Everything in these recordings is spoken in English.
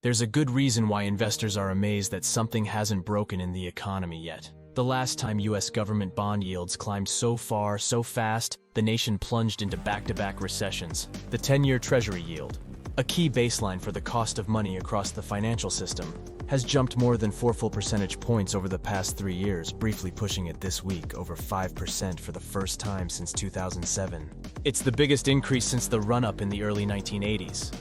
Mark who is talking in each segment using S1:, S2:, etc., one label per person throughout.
S1: There's a good reason why investors are amazed that something hasn't broken in the economy yet. The last time U.S. government bond yields climbed so far, so fast, the nation plunged into back-to-back recessions. The 10-year Treasury yield, a key baseline for the cost of money across the financial system, has jumped more than 4 full percentage points over the past 3 years, briefly pushing it this week over 5% for the first time since 2007. It's the biggest increase since the run-up in the early 1980s,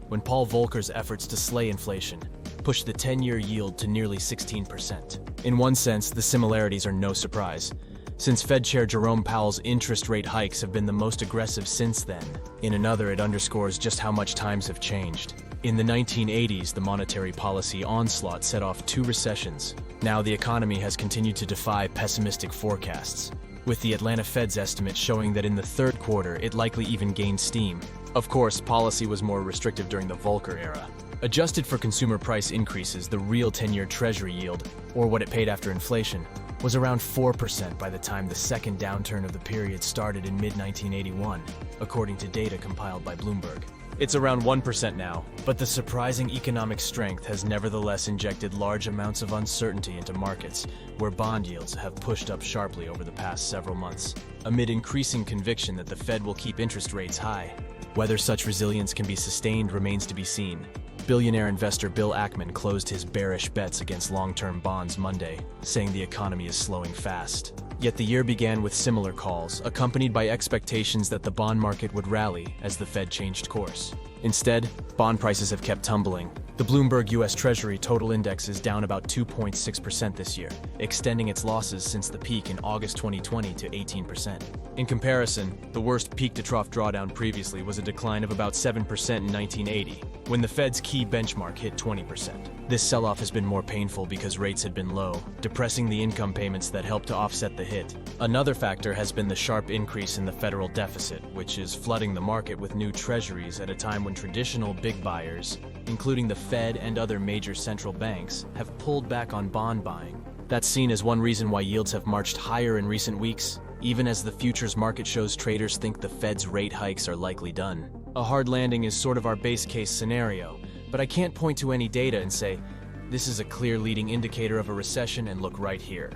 S1: when Paul Volcker's efforts to slay inflation pushed the 10-year yield to nearly 16%. In one sense, the similarities are no surprise, since Fed Chair Jerome Powell's interest rate hikes have been the most aggressive since then. In another, it underscores just how much times have changed. In the 1980s, the monetary policy onslaught set off 2 recessions. Now the economy has continued to defy pessimistic forecasts, with the Atlanta Fed's estimate showing that in the third quarter it likely even gained steam. Of course, policy was more restrictive during the Volcker era. Adjusted for consumer price increases, the real 10-year Treasury yield, or what it paid after inflation, was around 4% by the time the second downturn of the period started in mid-1981, according to data compiled by Bloomberg. It's around 1% now, but the surprising economic strength has nevertheless injected large amounts of uncertainty into markets, where bond yields have pushed up sharply over the past several months, amid increasing conviction that the Fed will keep interest rates high. Whether such resilience can be sustained remains to be seen. Billionaire investor Bill Ackman closed his bearish bets against long-term bonds Monday, saying the economy is slowing fast. Yet the year began with similar calls, accompanied by expectations that the bond market would rally as the Fed changed course. Instead, bond prices have kept tumbling. The Bloomberg U.S. Treasury total index is down about 2.6% this year, extending its losses since the peak in August 2020 to 18%. In comparison, the worst peak-to-trough drawdown previously was a decline of about 7% in 1980, when the Fed's key benchmark hit 20%. This sell-off has been more painful because rates had been low, depressing the income payments that helped to offset the hit. Another factor has been the sharp increase in the federal deficit, which is flooding the market with new treasuries at a time when traditional big buyers, including the Fed and other major central banks, have pulled back on bond buying. That's seen as one reason why yields have marched higher in recent weeks, even as the futures market shows traders think the Fed's rate hikes are likely done. A hard landing is sort of our base case scenario, but I can't point to any data and say, this is a clear leading indicator of a recession and look right here,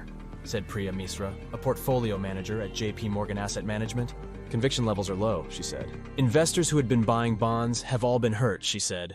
S1: said Priya Misra, a portfolio manager at JP Morgan Asset Management. Conviction levels are low, she said. Investors who had been buying bonds have all been hurt, she said.